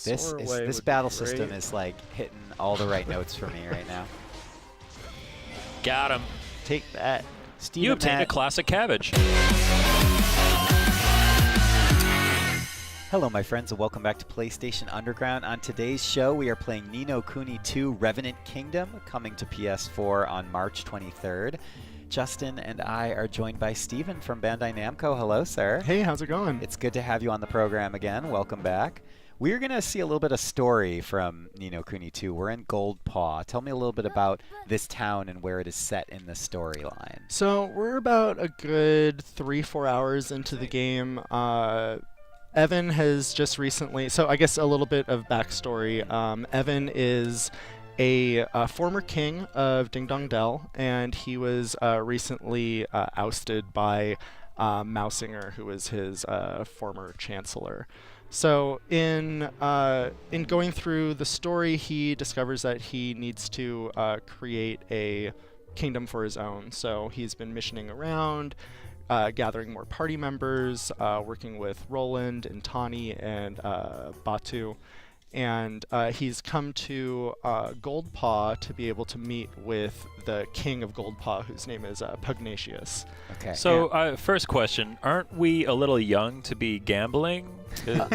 This battle system is like hitting all the right notes for me right now. Got him. Take that. Steven, You obtained a classic cabbage. Hello, my friends, and welcome back to PlayStation Underground. On today's show, we are playing Ni no Kuni 2 Revenant Kingdom, coming to PS4 on March 23rd. Justin and I are joined by Steven from Bandai Namco. Hello, sir. Hey, how's it going? It's good to have you on the program again. Welcome back. We're going to see a little bit of story from Ni no Kuni 2. We're in Gold Paw. Tell me a little bit about this town and where it is set in the storyline. So we're about a good 3-4 hours into the game. Evan has just recently, so I guess a little bit of backstory. Evan is a former king of Ding Dong Dell, and he was recently ousted by Mausinger, who was his former chancellor. So in going through the story, he discovers that he needs to create a kingdom for his own. So he's been missioning around, gathering more party members, working with Roland and Tani and Batu. And he's come to Gold Paw to be able to meet with the king of Gold Paw, whose name is Pugnacious. Okay. So, first question, aren't we a little young to be gambling? A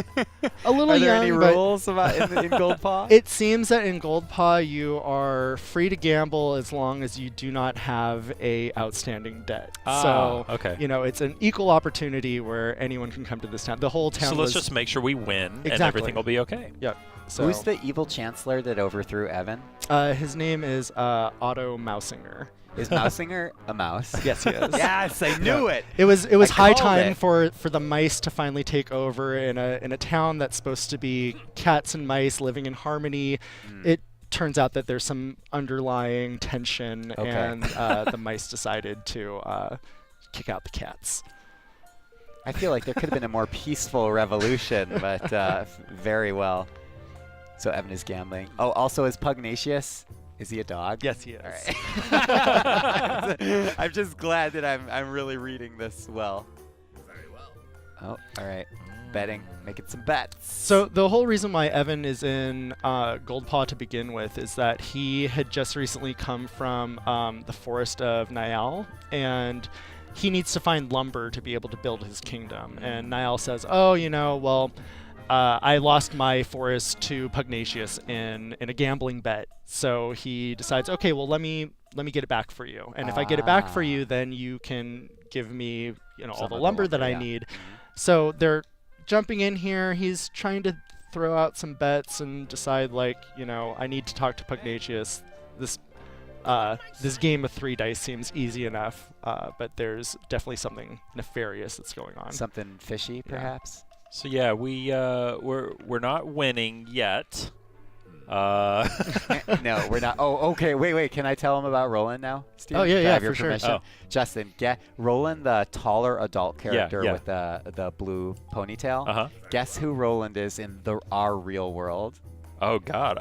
little Are there young, any but rules about in Gold Paw? it seems that in Gold Paw you are free to gamble as long as you do not have a outstanding debt. So, okay. you know, it's an equal opportunity where anyone can come to this town. The whole town So let's just make sure we win and everything will be okay. Yep. So Who's the evil chancellor that overthrew Evan? his name is Otto Mausinger. Is Mausinger a mouse? Yes, he is. Yes, I knew it. It was I high called time it. for the mice to finally take over in a town that's supposed to be cats and mice living in harmony. It turns out that there's some underlying tension, Okay. and the mice decided to kick out the cats. I feel like there could have been a more peaceful revolution, but very well. So Evan is gambling. Oh, also is Pugnacious? Is he a dog? Yes, he is. All right. I'm just glad that I'm really reading this well. Very well. Oh, all right. Betting, making some bets. So the whole reason why Evan is in Gold Paw to begin with is that he had just recently come from the forest of Niall, and he needs to find lumber to be able to build his kingdom. And Niall says, oh, you know, well, I lost my forest to Pugnacious in a gambling bet. So he decides, okay, well, let me get it back for you. And if I get it back for you, then you can give me, you know, all Some the of the lumber that lumber, I yeah. need. So they're jumping in here. He's trying to throw out some bets and decide, like, you know, I need to talk to Pugnacious. This game of 3 dice seems easy enough, but there's definitely something nefarious that's going on. Something fishy, perhaps? So yeah, we're not winning yet. No, we're not. Oh, okay. Wait. Can I tell him about Roland now, Steve? Oh, yeah, Can I yeah, have your for sure. permission? Oh. Justin, Roland, the taller adult character yeah. with the blue ponytail. Uh-huh. Guess who Roland is in our real world? Oh God.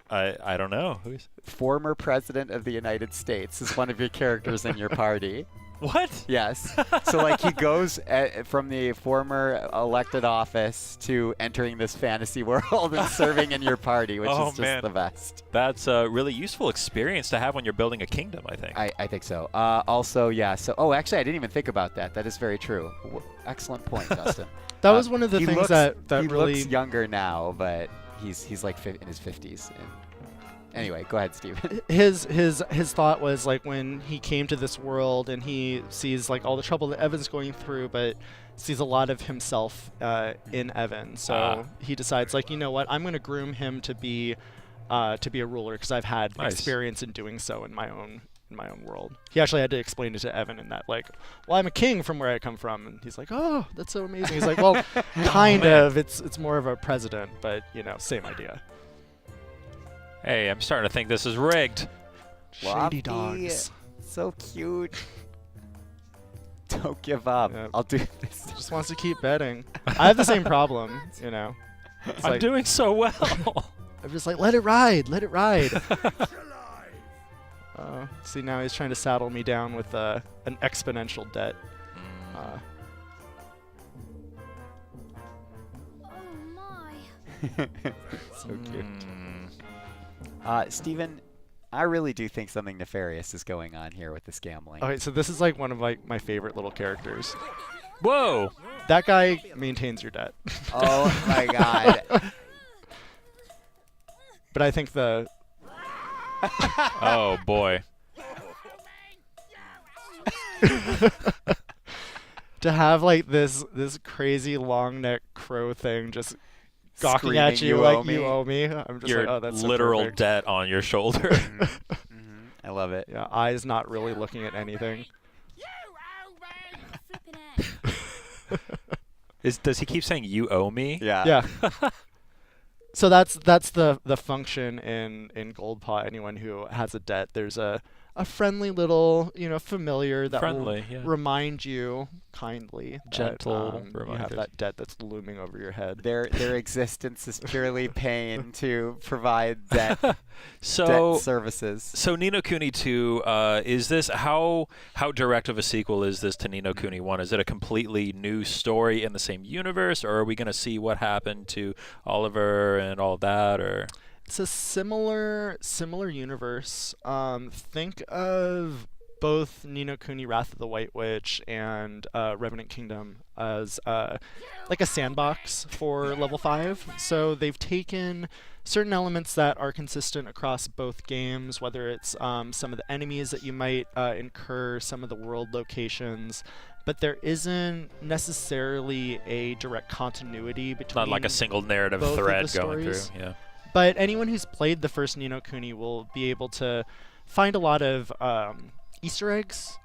I don't know. Who's Former president of the United States is one of your characters in your party. what? Yes. So like he goes from the former elected office to entering this fantasy world and serving in your party, which Oh, is just man. the best. That's a really useful experience to have when you're building a kingdom, I think. I think so. Also, yeah. So, actually, I didn't even think about that. That is very true. Excellent point, Justin. That was one of the he things looks, that he really looks younger now, but he's like in his 50s. Anyway, go ahead, Steve. his thought was, like, when he came to this world and he sees, like, all the trouble that Evan's going through, but sees a lot of himself in Evan. So he decides, like, you know what, I'm going to groom him to be a ruler, because I've had Nice. experience in doing so in my own world. He actually had to explain it to Evan in that, like, well, I'm a king from where I come from, and he's like, oh, that's so amazing. He's like, well, kind of. It's more of a president, but, you know, same idea. Hey, I'm starting to think this is rigged. Shady Lofty. dogs. So cute. Don't give up. Yep. I'll do this. Just wants to keep betting. I have the same problem, you know. It's I'm like, doing so well. I'm just like, let it ride. See, now he's trying to saddle me down with an exponential debt. Oh my. So cute. Steven, I really do think something nefarious is going on here with this gambling. Okay, so this is like one of my favorite little characters. Whoa! That guy maintains your debt. Oh my god. But I think the Oh boy. to have like this crazy long neck crow thing just gawking at Screaming, you "You like owe me." you owe me. I'm just Your like, oh, that's so literal perfect. debt on your shoulder. I love it. Yeah, eyes not really looking at anything. Does he keep saying you owe me? Yeah. Yeah. So that's the function in Gold Paw. Anyone who has a debt, there's a friendly little familiar that Friendly, will yeah. remind you kindly, Gentle that, you have reminders. that debt that's looming over your head. Their existence is purely pain to provide debt So services. So Ni no Kuni 2, is this how direct of a sequel is this to Ni no Kuni 1? Is it a completely new story in the same universe, or are we going to see what happened to Oliver and all that, or? It's a similar universe. Think of both Ni no Kuni Wrath of the White Witch and Revenant Kingdom as like a sandbox for level 5. So they've taken certain elements that are consistent across both games, whether it's some of the enemies that you might incur, some of the world locations, but there isn't necessarily a direct continuity between Not like a single narrative both of thread the going through. stories. Yeah. But anyone who's played the first Ni no Kuni will be able to find a lot of Easter eggs,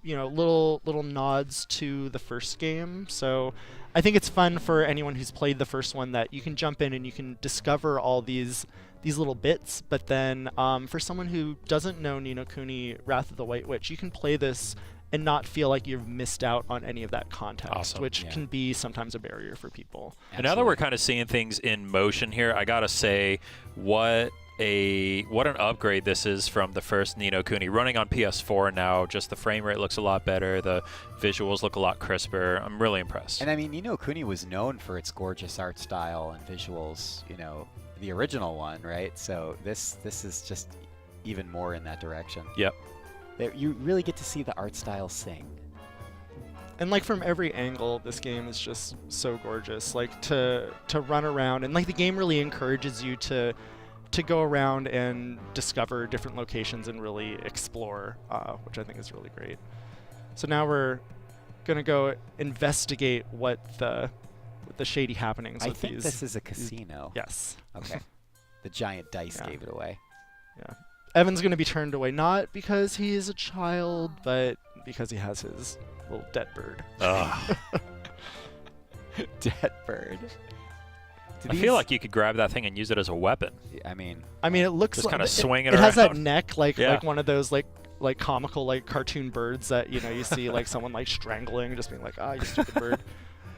little nods to the first game. So I think it's fun for anyone who's played the first one that you can jump in and you can discover all these little bits. But then for someone who doesn't know Ni no Kuni Wrath of the White Witch, you can play this and not feel like you've missed out on any of that context, Awesome. which Yeah. can be sometimes a barrier for people. And now that we're kind of seeing things in motion here, I gotta say, what an upgrade this is from the first Ni no Kuni. Running on PS4 now, just the frame rate looks a lot better. The visuals look a lot crisper. I'm really impressed. And I mean, Ni no Kuni was known for its gorgeous art style and visuals, the original one, right? So this is just even more in that direction. Yep. You really get to see the art style sing. And like from every angle, this game is just so gorgeous. Like to run around, and like the game really encourages you to go around and discover different locations and really explore, which I think is really great. So now we're gonna go investigate what the shady happenings I with think these. this is a casino. Yes. Okay. The giant dice Yeah. gave it away. Yeah. Evan's gonna be turned away not because he is a child, but because he has his little debt bird. Ugh. Dead bird. I feel like you could grab that thing and use it as a weapon. I mean, It looks Just like kinda swing it It has that around. neck like Yeah. one of those like comical like cartoon birds that you see like someone like strangling, just being like, you stupid bird.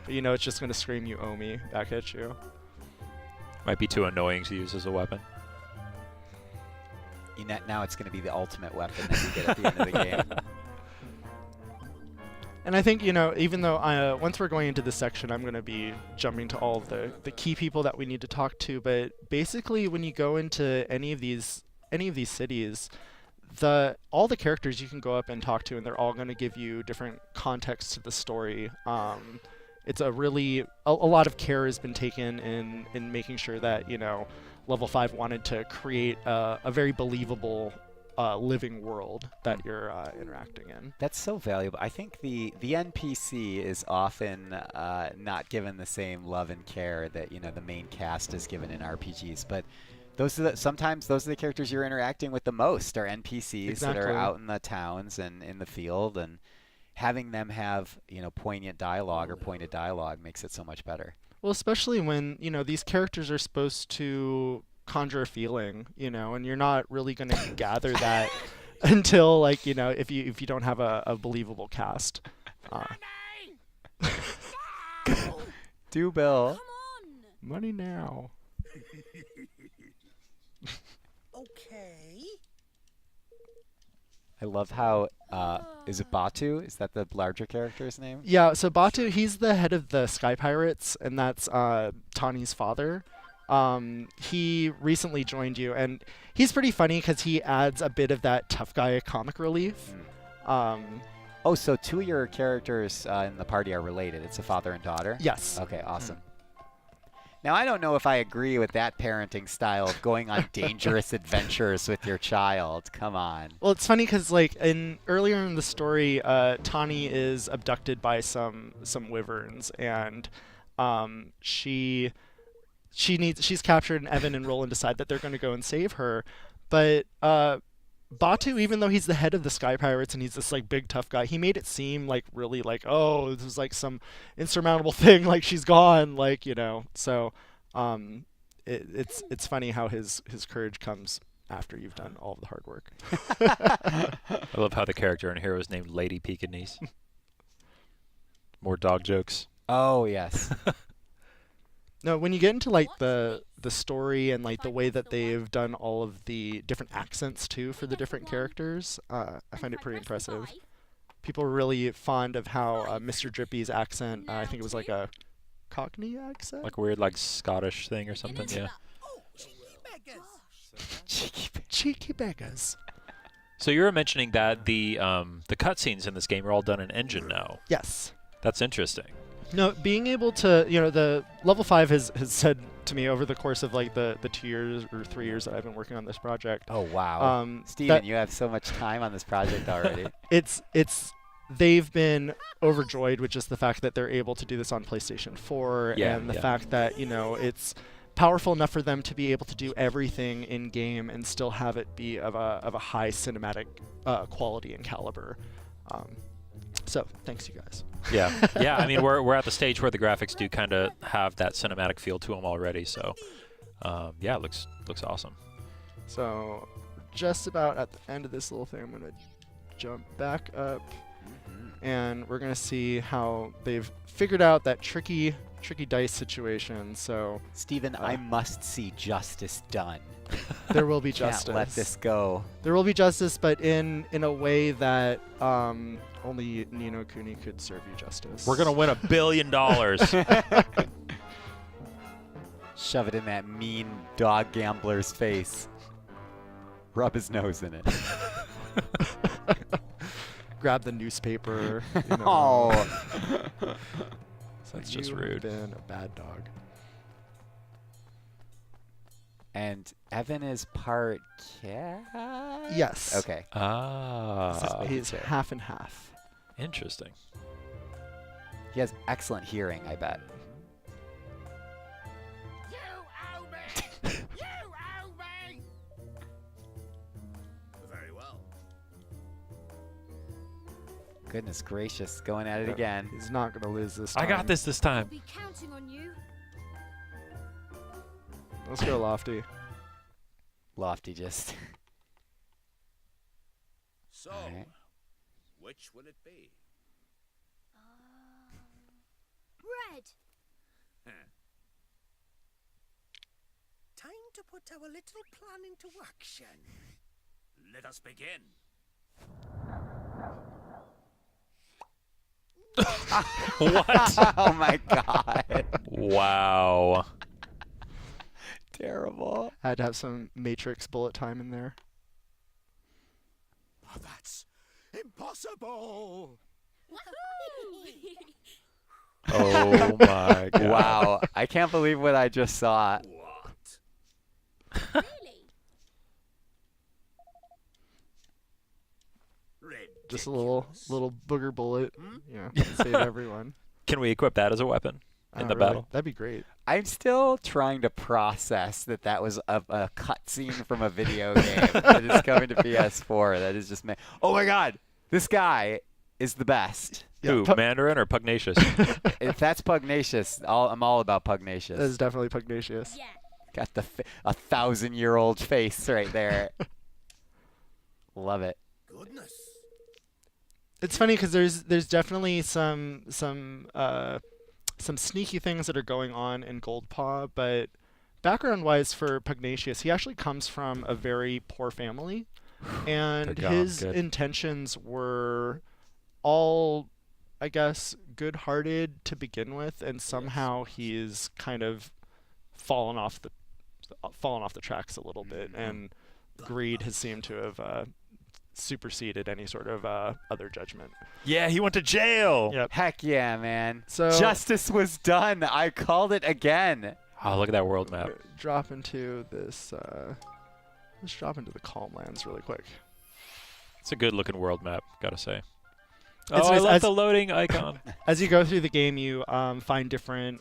But it's just gonna scream "you owe me" back at you. Might be too annoying to use as a weapon. now it's going to be the ultimate weapon that you get at the end of the game. And I think even though once we're going into this section, I'm gonna be jumping to all of the key people that we need to talk to. But basically, when you go into any of these cities, all the characters you can go up and talk to, and they're all going to give you different context to the story. It's a lot of care has been taken in making sure that Level 5 wanted to create a very believable living world that you're interacting in. That's so valuable. I think the NPC is often not given the same love and care that the main cast is given in RPGs, but sometimes those are the characters you're interacting with the most are NPCs that are Exactly. out in the towns and in the field, and having them have poignant dialogue or pointed dialogue makes it so much better. Well, especially when these characters are supposed to conjure a feeling, and you're not really going to gather that until if you don't have a believable cast. Do Bill. Money now. Okay. I love how is it Batu? Is that the larger character's name? Yeah, so Batu, he's the head of the Sky Pirates, and that's Tani's father. He recently joined you, and he's pretty funny because he adds a bit of that tough guy comic relief. Oh, so two of your characters in the party are related. It's a father and daughter? Yes. Okay, awesome. Now, I don't know if I agree with that parenting style of going on dangerous adventures with your child. Come on. Well, it's funny because like earlier in the story, Tani is abducted by some wyverns, and she's captured, and Evan and Roland decide that they're going to go and save her, but Batu, even though he's the head of the Sky Pirates and he's this like big tough guy, he made it seem like really like, oh, this is like some insurmountable thing, like she's gone, like, you know. So it's funny how his courage comes after you've done all of the hard work. I love how the character in here was named Lady Pekingese. More dog jokes. Oh, yes. No, when you get into like the story and like the way that they've done all of the different accents too for the different characters, I find it pretty impressive. People are really fond of how Mr. Drippy's accent, I think it was like a Cockney accent? Like a weird like Scottish thing or something, yeah. Cheeky beggars. So you were mentioning that the cutscenes in this game are all done in engine now. Yes. That's interesting. No, being able to, you know, the level 5 has said to me over the course of like the 2 years or 3 years that I've been working on this project. Oh, wow. Steven, you have so much time on this project already. They've been overjoyed with just the fact that they're able to do this on PlayStation 4 and the fact that, you know, it's powerful enough for them to be able to do everything in game and still have it be of a high cinematic quality and caliber. So thanks, you guys. Yeah, yeah. I mean, we're at the stage where the graphics do kind of have that cinematic feel to them already. So, yeah, it looks awesome. So, just about at the end of this little thing, I'm gonna jump back up, and we're gonna see how they've figured out that tricky dice situation. So, Steven, I must see justice done. There will be justice. Can't let this go. There will be justice, but in a way that only Ni no Kuni could serve you justice. We're gonna win $1 billion. Shove it in that mean dog gambler's face. Rub his nose in it. Grab the newspaper. You know. Oh. That's just You've rude. been a bad dog. And Evan is part cat? Yes. Okay. Ah. He's half and half. Interesting. He has excellent hearing, I bet. You owe me! You owe me! Very well. Goodness gracious, going at it again. He's not going to lose this time. I got this I'll time. be counting on you. Let's go, Lofty. Lofty just. So, Alright. which will it be? Red. Time to put our little plan into action. Let us begin. What? Oh my god. Wow. Terrible. Had to have some Matrix bullet time in there. Oh, that's impossible. Oh my god. Wow. I can't believe what I just saw. What? Really? Just a little booger bullet. Hmm? Yeah, save everyone. Can we equip that as a weapon in the battle? That'd be great. I'm still trying to process that was a cutscene from a video game that is coming to PS4. That is just oh my god, this guy is the best. Yeah, Who, Mandarin or Pugnacious? If that's Pugnacious, I'm all about Pugnacious. That is definitely Pugnacious. Yeah. Got the 1,000-year-old face right there. Love it. Goodness. It's funny because there's definitely some sneaky things that are going on in Goldpaw, but background-wise for Pugnacious, he actually comes from a very poor family. and They're gone. his Good. intentions were all, I guess, good-hearted to begin with, and somehow he's kind of fallen off the tracks a little bit, and greed has seemed to have superseded any sort of other judgment. Yeah, he went to jail. Yep. Heck yeah, man. So Justice was done. I called it again. Oh, look at that world map. drop into this. Let's drop into the Calm Lands really quick. It's a good looking world map, gotta say. It's Oh, I nice love as- the loading icon. As you go through the game, you find different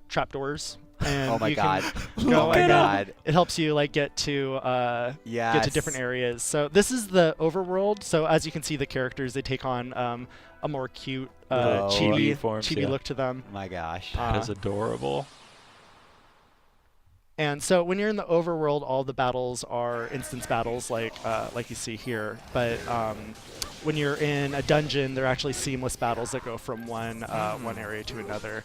trapdoors. And Oh my you god. Can go Oh my and, god. it helps you like get to different areas. So this is the overworld. So as you can see, the characters, they take on a more cute, Little chibi forms, chibi yeah. look to them. My gosh. That is adorable. And so when you're in the overworld, all the battles are instance battles, like you see here. But when you're in a dungeon, they're actually seamless battles that go from one area to another.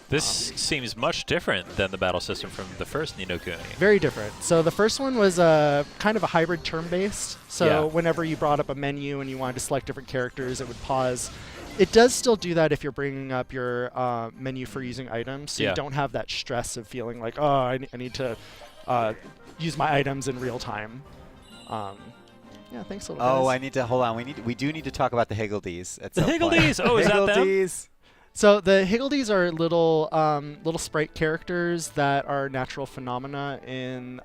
This seems much different than the battle system from the first Ni no Kuni. Very different. So the first one was kind of a hybrid turn-based. So Yeah. whenever you brought up a menu and you wanted to select different characters, it would pause. It does still do that if you're bringing up your menu for using items. So Yeah. you don't have that stress of feeling like, oh, I need to use my items in real time. Yeah, thanks a lot. Oh, guys. I need to hold on. We do need to talk about the Higgledies at some point. Higgledies! Oh, is that them? Higgledies. So the Higgledies are little sprite characters that are natural phenomena in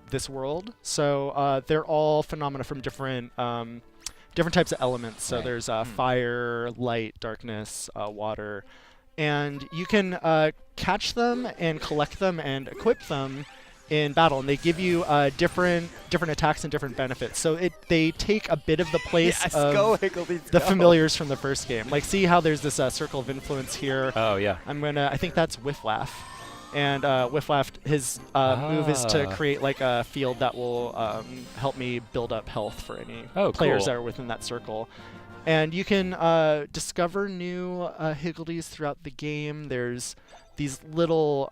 this world. So they're all phenomena from different types of elements. So Right. there's fire, light, darkness, water, and you can catch them and collect them and equip them in battle, and they give you different attacks and different benefits. So they take a bit of the place Yes, of go Higgledies, the go. familiars from the first game. Like, see how there's this circle of influence here. Oh, yeah. I think that's Whifflaff. And Whifflaff, his move is to Ah. create like a field that will help me build up health for any Oh, players cool. that are within that circle. And you can discover new Higgledies throughout the game. There's these little,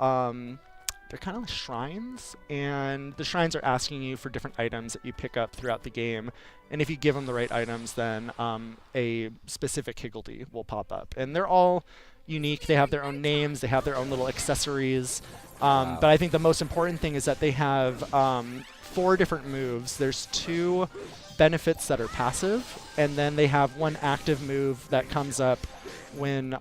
they're kind of like shrines, and the shrines are asking you for different items that you pick up throughout the game. And if you give them the right items, then a specific Higgledy will pop up. And they're all unique. They have their own names. They have their own little accessories. Wow. But I think the most important thing is that they have 4 different moves. There's 2 benefits that are passive, and then they have 1 active move that comes up when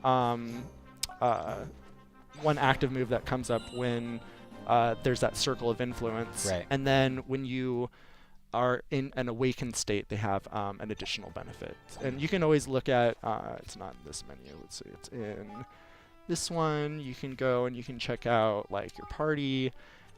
there's that circle of influence. Right. And then when you are in an awakened state, they have an additional benefit. And you can always look at, it's not in this menu, let's see, it's in this one. You can go and you can check out like your party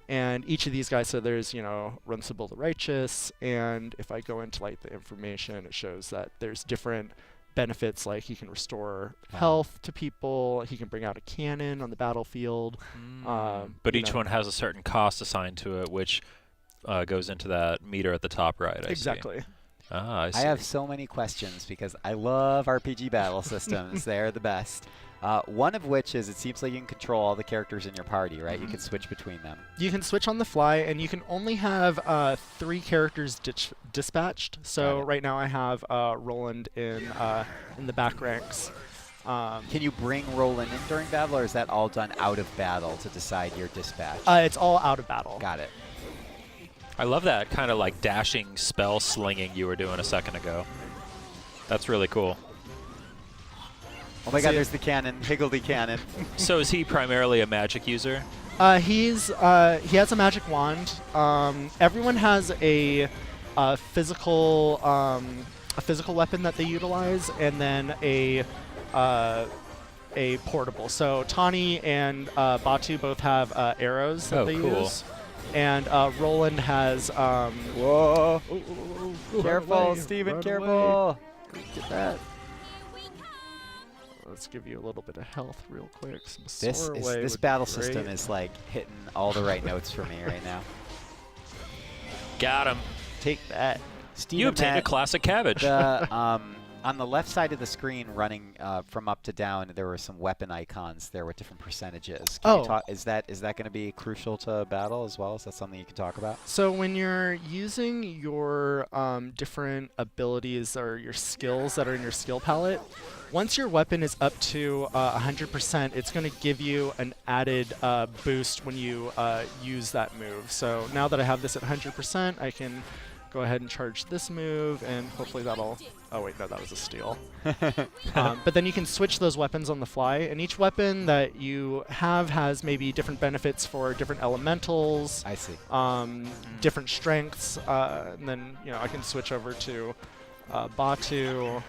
and each of these guys. So there's, Runcible the Righteous, and if I go into like the information, it shows that there's different benefits, like he can restore health to people, he can bring out a cannon on the battlefield. But you each know. one has a certain cost assigned to it, which goes into that meter at the top right. I see. Exactly. Ah, I see. I have so many questions because I love RPG battle systems. They're the best. One of which is it seems like you can control all the characters in your party, right? You can switch between them. You can switch on the fly, and you can only have 3 characters dispatched. So Got it. right now I have Roland in the back ranks. Can you bring Roland in during battle, or is that all done out of battle to decide your dispatch? It's all out of battle. Got it. I love that kind of like dashing spell slinging you were doing a second ago. That's really cool. Oh my god, there's the cannon, Higgledy cannon. So is he primarily a magic user? He has a magic wand. Everyone has a physical weapon that they utilize, and then a portable. So Tani and Batu both have arrows that Oh, they cool. use, and Roland has. Whoa. Careful, Steven, run careful. Get that. Let's give you a little bit of health real quick. Some soar away This would be battle great. system is like hitting all the right notes for me right now. Got him. Take that. Steven, You obtained a Matt, classic cabbage. the On the left side of the screen, running from up to down, there were some weapon icons there with different percentages. Can you talk, is that going to be crucial to battle as well? Is that something you can talk about? So when you're using your different abilities or your skills that are in your skill palette, once your weapon is up to 100%, it's going to give you an added boost when you use that move. So now that I have this at 100%, I can go ahead and charge this move, and hopefully that'll... Oh wait, no, that was a steal. But then you can switch those weapons on the fly, and each weapon that you have has maybe different benefits for different elementals. I see. Different strengths, and then I can switch over to Batu.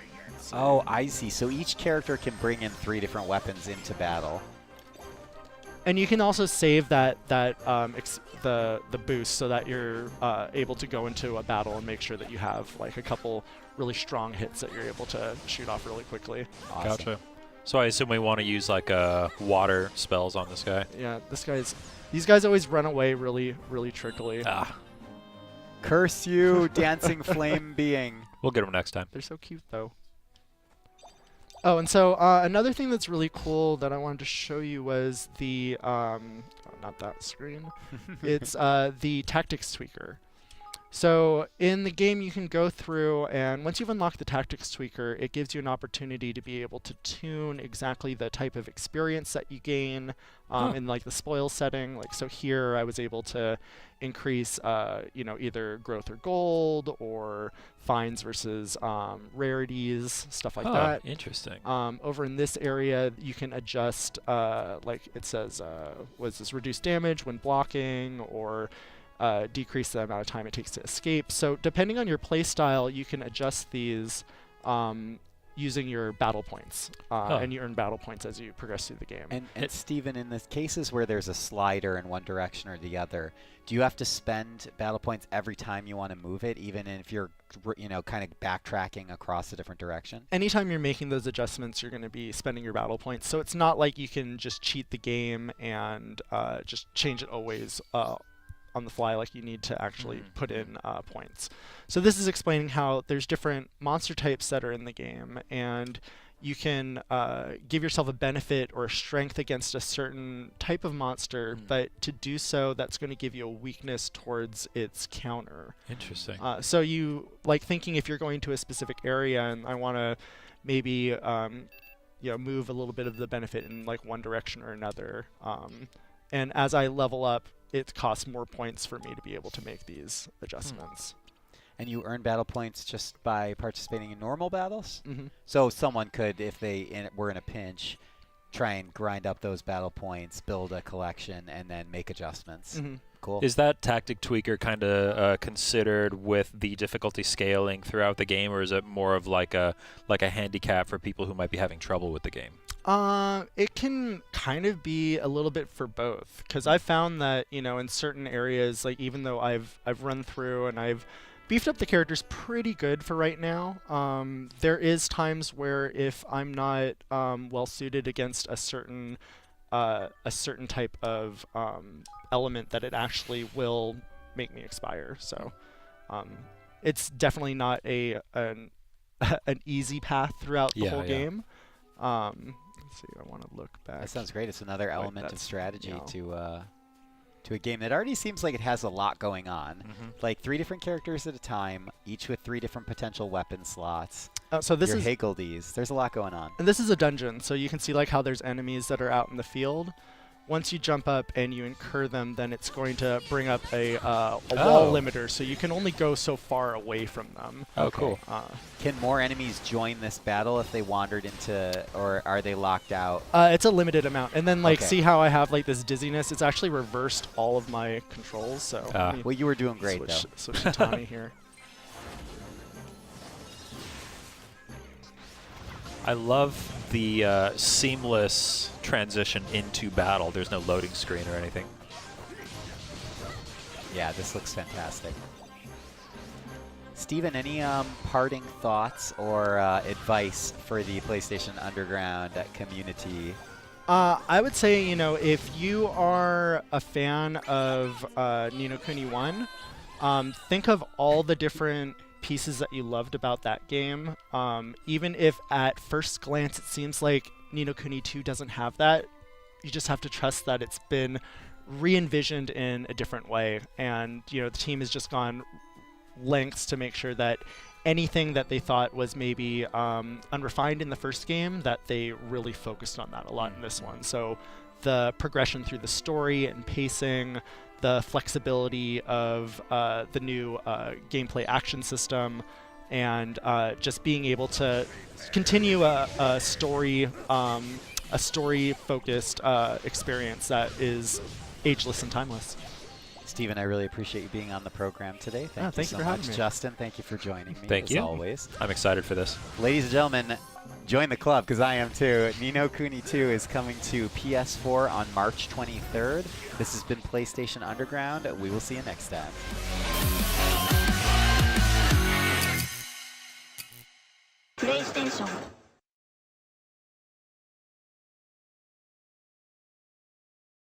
Oh, I see. So each character can bring in 3 different weapons into battle. And you can also save the boost so that you're able to go into a battle and make sure that you have like a couple really strong hits that you're able to shoot off really quickly. Awesome. Gotcha. So I assume we want to use like water spells on this guy. Yeah, these guys always run away really, really trickily. Ah, Curse you, dancing flame being. we'll get him next time. They're so cute though. Oh, and so another thing that's really cool that I wanted to show you was the, not that screen, it's the tactics tweaker. So in the game you can go through, and once you've unlocked the tactics tweaker, it gives you an opportunity to be able to tune exactly the type of experience that you gain in like the spoil setting. Like so here I was able to increase either growth or gold, or finds versus rarities, stuff like that. Interesting. Over in this area you can adjust like it says was this reduced damage when blocking, or decrease the amount of time it takes to escape. So depending on your playstyle, you can adjust these using your battle points, and you earn battle points as you progress through the game. And Steven, in the cases where there's a slider in one direction or the other, do you have to spend battle points every time you want to move it, even if you're kind of backtracking across a different direction? Anytime you're making those adjustments, you're going to be spending your battle points. So it's not like you can just cheat the game and just change it always on the fly. Like you need to actually put in points. So this is explaining how there's different monster types that are in the game, and you can give yourself a benefit or a strength against a certain type of monster, but to do so, that's going to give you a weakness towards its counter. Interesting. So you like thinking if you're going to a specific area and I want to maybe move a little bit of the benefit in like one direction or another, and as I level up, it costs more points for me to be able to make these adjustments. And you earn battle points just by participating in normal battles? Mm-hmm. So someone could, if they were in a pinch, try and grind up those battle points, build a collection, and then make adjustments. Mm-hmm. Cool. Is that tactic tweaker kind of considered with the difficulty scaling throughout the game, or is it more of like a handicap for people who might be having trouble with the game? It can kind of be a little bit for both, because I've found that in certain areas, like even though I've run through and I've beefed up the characters pretty good for right now, there is times where if I'm not well suited against a certain type of element, that it actually will make me expire. So it's definitely not an easy path throughout the whole game. Let's see, I want to look back. That sounds great. It's another element of that's, strategy to a game that already seems like it has a lot going on. Like 3 different characters at a time, each with 3 different potential weapon slots. So this Your is Higgledies. There's a lot going on. And this is a dungeon, so you can see like how there's enemies that are out in the field. Once you jump up and you incur them, then it's going to bring up a wall limiter, so you can only go so far away from them. Oh, cool. Can more enemies join this battle if they wandered into, or are they locked out? It's a limited amount. And then like see how I have like this dizziness? It's actually reversed all of my controls. So well, you were doing great switch to Tani here. I love the seamless transition into battle. There's no loading screen or anything. Yeah, this looks fantastic. Steven, any parting thoughts or advice for the PlayStation Underground community? I would say, if you are a fan of Ni no Kuni 1, think of all the different pieces that you loved about that game, even if at first glance it seems like Ni no Kuni 2 doesn't have that, you just have to trust that it's been re-envisioned in a different way, and the team has just gone lengths to make sure that anything that they thought was maybe unrefined in the first game, that they really focused on that a lot in this one. So the progression through the story and pacing, the flexibility of the new gameplay action system, and just being able to continue a story-focused experience that is ageless and timeless. Stephen, I really appreciate you being on the program today. Thank you you so for much. having me. Justin, thank you for joining me. Thank as you. always. I'm excited for this. Ladies and gentlemen, join the club because I am too. Ni no Kuni 2 is coming to PS4 on March 23rd. This has been PlayStation Underground. We will see you next time. PlayStation